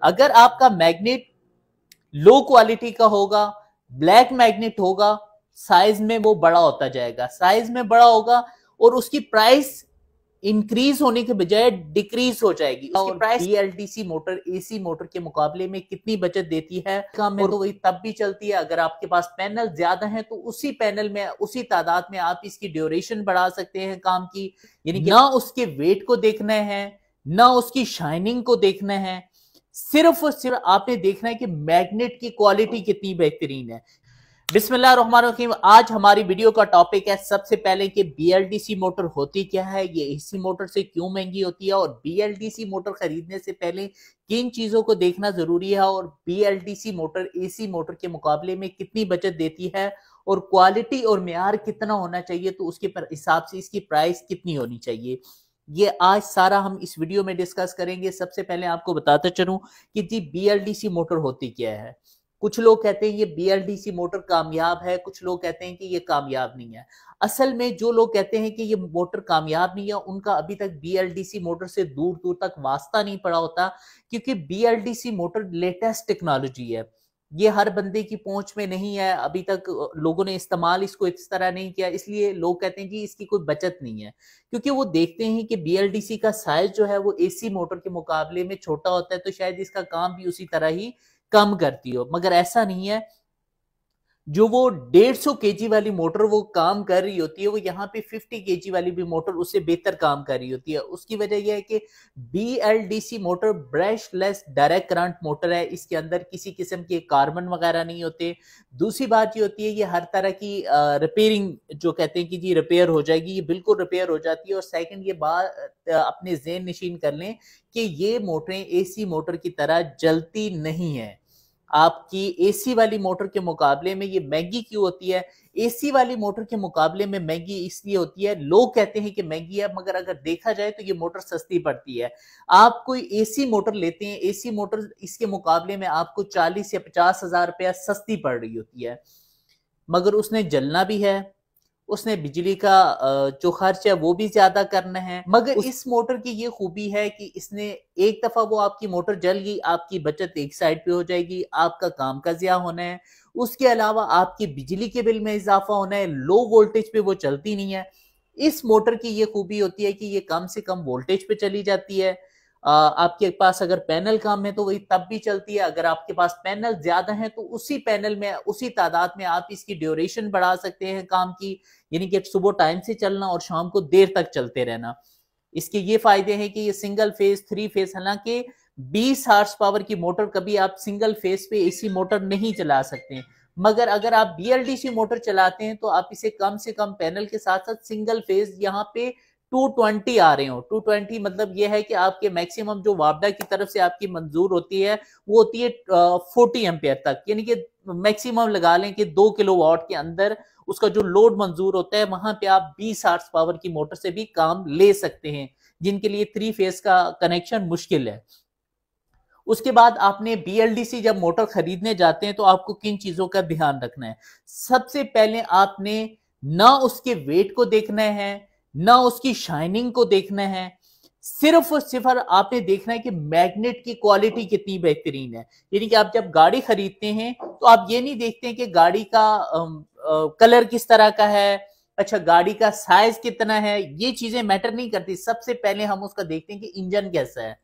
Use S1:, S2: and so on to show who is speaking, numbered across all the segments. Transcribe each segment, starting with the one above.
S1: अगर आपका magnet low quality का होगा, ब्लैक मैग्नेट होगा, साइज में वो बड़ा होता जाएगा, साइज में बड़ा होगा और उसकी प्राइस इंक्रीज होने के बजाय डिक्रीज हो जाएगी। और price BLDC motor AC motor के मुकाबले में कितनी बचत देती है काम में, तो वही तब भी चलती है अगर आपके पास पैनल ज्यादा है, तो उसी पैनल में उसी तादाद में आप इसकी ड्यूरेशन बढ़ा सकते हैं काम की। यानी ना उसके वेट को देखना है, ना उसकी शाइनिंग को देखना है, सिर्फ और सिर्फ आपने देखना है कि मैग्नेट की क्वालिटी कितनी बेहतरीन है। बिस्मिल्लाहिर्रहमानिर्रहीम। आज हमारी वीडियो का टॉपिक है सबसे पहले कि बीएलडीसी मोटर होती क्या है, ये एसी मोटर से क्यों महंगी होती है, और बीएलडीसी मोटर खरीदने से पहले किन चीजों को देखना जरूरी है, और बीएलडीसी मोटर एसी मोटर के मुकाबले में कितनी बचत देती है, और क्वालिटी और मेयार कितना होना चाहिए, तो उसके हिसाब से इसकी प्राइस कितनी होनी चाहिए, ये आज सारा हम इस वीडियो में डिस्कस करेंगे। सबसे पहले आपको बताता चलूं कि जी बीएलडीसी मोटर होती क्या है। कुछ लोग कहते हैं ये बीएलडीसी मोटर कामयाब है, कुछ लोग कहते हैं कि ये कामयाब नहीं है। असल में जो लोग कहते हैं कि ये मोटर कामयाब नहीं है, उनका अभी तक बीएलडीसी मोटर से दूर दूर तक वास्ता नहीं पड़ा होता, क्योंकि बीएलडीसी मोटर लेटेस्ट टेक्नोलॉजी है, ये हर बंदे की पहुंच में नहीं है, अभी तक लोगों ने इस्तेमाल इसको इस तरह नहीं किया, इसलिए लोग कहते हैं कि इसकी कोई बचत नहीं है। क्योंकि वो देखते हैं कि बीएलडीसी का साइज जो है वो एसी मोटर के मुकाबले में छोटा होता है, तो शायद इसका काम भी उसी तरह ही कम करती हो, मगर ऐसा नहीं है। जो वो 150 केजी वाली मोटर वो काम कर रही होती है, वो यहाँ पे 50 केजी वाली भी मोटर उससे बेहतर काम कर रही होती है। उसकी वजह यह है कि BLDC motor brushless direct current motor है, इसके अंदर किसी किस्म के कार्बन वगैरह नहीं होते। दूसरी बात ये होती है, ये हर तरह की रिपेयरिंग, जो कहते हैं कि जी रिपेयर हो जाएगी, ये बिल्कुल रिपेयर हो जाती है। और सेकंड ये बात अपने ज़हन नशीन कर लें कि ये मोटरें एसी मोटर की तरह जलती नहीं है। आपकी एसी वाली मोटर के मुकाबले में ये महंगी क्यों होती है? एसी वाली मोटर के मुकाबले में महंगी इसलिए होती है, लोग कहते हैं कि महंगी है, मगर अगर देखा जाए तो ये मोटर सस्ती पड़ती है। आप कोई एसी मोटर लेते हैं, एसी मोटर इसके मुकाबले में आपको 40 या 50 हजार रुपया सस्ती पड़ रही होती है, मगर उसने जलना भी है, उसने बिजली का जो खर्च है वो भी ज्यादा करना है। मगर इस मोटर की ये खूबी है कि इसने एक दफा वो आपकी मोटर जल गई, आपकी बचत एक साइड पे हो जाएगी, आपका काम का ज़िया होना है, उसके अलावा आपकी बिजली के बिल में इजाफा होना है, लो वोल्टेज पे वो चलती नहीं है। इस मोटर की ये खूबी होती है कि ये कम से कम वोल्टेज पे चली जाती है। आपके पास अगर पैनल कम है तो वही तब भी चलती है, अगर आपके पास पैनल ज्यादा है तो उसी पैनल में उसी तादाद में आप इसकी ड्यूरेशन बढ़ा सकते हैं काम की, यानी कि सुबह टाइम से चलना और शाम को देर तक चलते रहना। इसके ये फायदे हैं कि ये सिंगल फेज, 3 फेज, हालांकि 20 हार्स पावर की मोटर कभी आप सिंगल फेज पे एसी मोटर नहीं चला सकते, मगर अगर आप बीएलडीसी मोटर चलाते हैं तो आप इसे कम से कम पैनल के साथ साथ सिंगल फेज यहाँ पे 220 आ रहे हो। 220 मतलब यह है कि आपके मैक्सिमम जो वापडा की तरफ से आपकी मंजूर होती है वो होती है 40 एम्पियर तक, यानी कि मैक्सिमम लगा लें कि 2 किलोवाट के अंदर उसका जो लोड मंजूर होता है, वहां पे आप 20 हार्स पावर की मोटर से भी काम ले सकते हैं, जिनके लिए 3 फेज का कनेक्शन मुश्किल है। उसके बाद आपने बीएलडीसी जब मोटर खरीदने जाते हैं तो आपको किन चीजों का ध्यान रखना है? सबसे पहले आपने ना उसके वेट को देखना है, ना उसकी शाइनिंग को देखना है, सिर्फ और सिर्फ आपने देखना है कि मैग्नेट की क्वालिटी कितनी बेहतरीन है। यानी कि आप जब गाड़ी खरीदते हैं तो आप ये नहीं देखते हैं कि गाड़ी का कलर किस तरह का है, अच्छा गाड़ी का साइज कितना है, ये चीजें मैटर नहीं करती। सबसे पहले हम उसका देखते हैं कि इंजन कैसा है।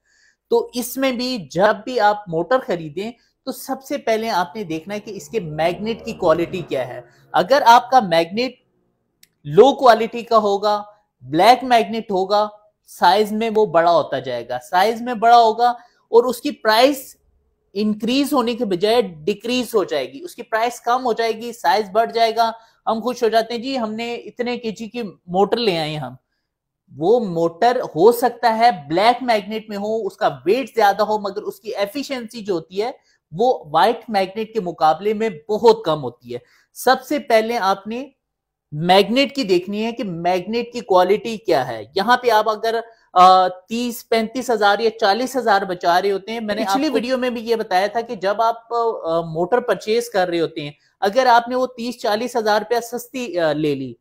S1: तो इसमें भी जब भी आप मोटर खरीदें तो सबसे पहले आपने देखना है कि इसके मैग्नेट की क्वालिटी क्या है। अगर आपका मैग्नेट लो क्वालिटी का होगा, ब्लैक मैग्नेट होगा, साइज में वो बड़ा होता जाएगा, साइज में बड़ा होगा और उसकी प्राइस इंक्रीज होने के बजाय डिक्रीज हो जाएगी, उसकी प्राइस कम हो जाएगी, साइज बढ़ जाएगा। हम खुश हो जाते हैं जी हमने इतने केजी की मोटर ले आए हम। वो मोटर हो सकता है ब्लैक मैग्नेट में हो, उसका वेट ज्यादा हो, मगर उसकी एफिशिएंसी जो होती है वो व्हाइट मैग्नेट के मुकाबले में बहुत कम होती है। सबसे पहले आपने मैग्नेट की देखनी है कि मैग्नेट की क्वालिटी क्या है। यहाँ पे आप अगर 30-35 हजार या 40 हजार बचा रहे होते हैं, मैंने पिछली वीडियो में भी ये बताया था कि जब आप मोटर परचेज कर रहे होते हैं, अगर आपने वो 30-40 हजार रुपया सस्ती ले ली,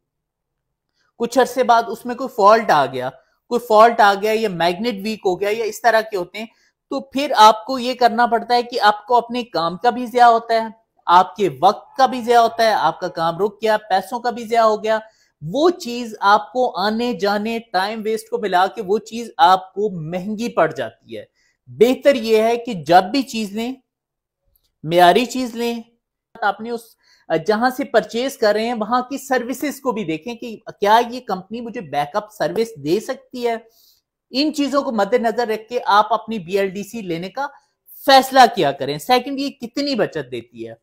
S1: कुछ अरसे बाद उसमें कोई फॉल्ट आ गया या मैग्नेट वीक हो गया या इस तरह के होते हैं, तो फिर आपको ये करना पड़ता है कि आपको अपने काम का भी ज़्या होता है, आपके वक्त का भी ज़्या होता है, आपका काम रुक गया, पैसों का भी ज़्या हो गया। वो चीज आपको आने जाने टाइम वेस्ट को मिला के वो चीज आपको महंगी पड़ जाती है। बेहतर यह है कि जब भी चीज लें, मियारी चीज लें, आपने उस जहां से परचेज कर रहे हैं वहां की सर्विसेज को भी देखें कि क्या ये कंपनी मुझे बैकअप सर्विस दे सकती है। इन चीजों को मद्देनजर रख के आप अपनी BLDC लेने का फैसला किया करें। सेकंड, ये कितनी बचत देती है।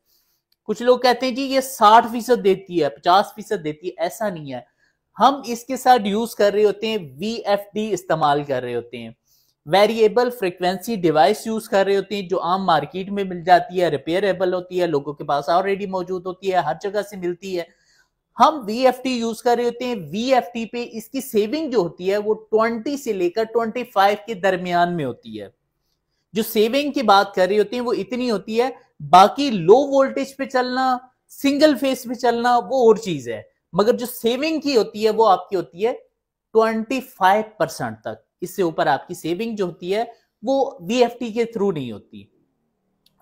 S1: कुछ लोग कहते हैं जी ये 60% देती है, 50% देती है। ऐसा नहीं है। हम इसके साथ यूज कर रहे होते हैं VFD इस्तेमाल कर रहे होते हैं, वेरिएबल फ्रीक्वेंसी डिवाइस यूज कर रहे होते हैं, जो आम मार्केट में मिल जाती है, रिपेयरेबल होती है, लोगों के पास ऑलरेडी मौजूद होती है, हर जगह से मिलती है। हम VFD यूज कर रहे होते हैं। VFD पे इसकी सेविंग जो होती है वो 20 से लेकर 25 के दरमियान में होती है। जो सेविंग की बात कर रही होती है वो इतनी होती है। बाकी लो वोल्टेज पे चलना, सिंगल फेस पे चलना वो और चीज है, मगर जो सेविंग की होती है वो आपकी होती है 25% तक। इससे ऊपर आपकी सेविंग जो होती है वो VFD के थ्रू नहीं होती।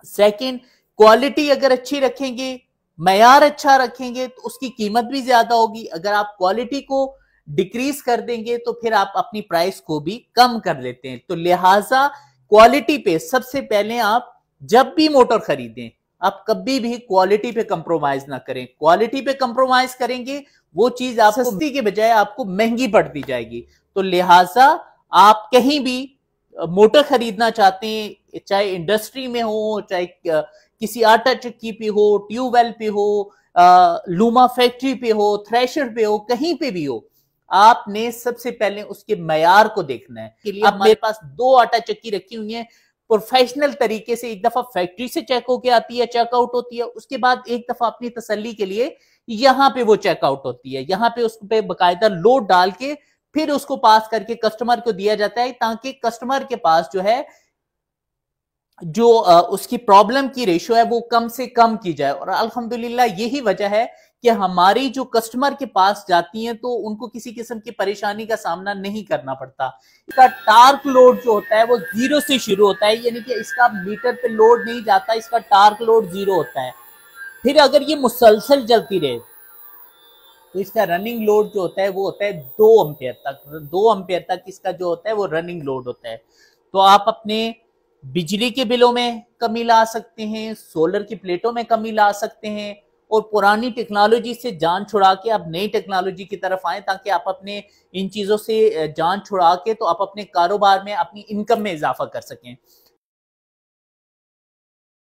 S1: सेकंड, क्वालिटी अगर अच्छी रखेंगे, मयार अच्छा रखेंगे तो उसकी कीमत भी ज्यादा होगी। अगर आप क्वालिटी को डिक्रीज कर देंगे तो फिर आप अपनी प्राइस को भी कम कर लेते हैं। तो लिहाजा क्वालिटी पे सबसे पहले आप जब भी मोटर खरीदें, आप कभी भी क्वालिटी पे कंप्रोमाइज ना करें। क्वालिटी पे कंप्रोमाइज करेंगे वो चीज आपको सस्ती के बजाय आपको महंगी पड़ती जाएगी। तो लिहाजा आप कहीं भी मोटर खरीदना चाहते हैं, चाहे इंडस्ट्री में हो, चाहे किसी आटा चक्की पे हो, ट्यूबवेल पे हो, लूमा फैक्ट्री पे हो, थ्रेशर पे हो, कहीं पे भी हो, आपने सबसे पहले उसके मयार को देखना है। के लिए अब मेरे पास 2 आटा चक्की रखी हुई है, प्रोफेशनल तरीके से एक दफा फैक्ट्री से चेक होके आती है, चेकआउट होती है, उसके बाद एक दफा अपनी तसल्ली के लिए यहां पे वो चेकआउट होती है। यहां पे उस पे बकायदा लोड डाल के फिर उसको पास करके कस्टमर को दिया जाता है, ताकि कस्टमर के पास जो है जो उसकी प्रॉब्लम की रेशियो है वो कम से कम की जाए। और अल्हम्दुलिल्लाह यही वजह है कि हमारी जो कस्टमर के पास जाती हैं तो उनको किसी किस्म की परेशानी का सामना नहीं करना पड़ता। इसका टार्क लोड जो होता है वो 0 से शुरू होता है, यानी कि इसका मीटर पे लोड नहीं जाता, इसका टार्क लोड 0 होता है। फिर अगर ये मुसलसल चलती रहे तो इसका रनिंग लोड जो होता है वो होता है 2 एम्पियर तक। 2 एम्पियर तक इसका जो होता है वो रनिंग लोड होता है। तो आप अपने बिजली के बिलों में कमी ला सकते हैं, सोलर की प्लेटों में कमी ला सकते हैं, और पुरानी टेक्नोलॉजी से जान छुड़ा के आप नई टेक्नोलॉजी की तरफ आए, ताकि आप अपने इन चीजों से जान छुड़ा के तो आप अपने कारोबार में, अपनी इनकम में इजाफा कर सकें।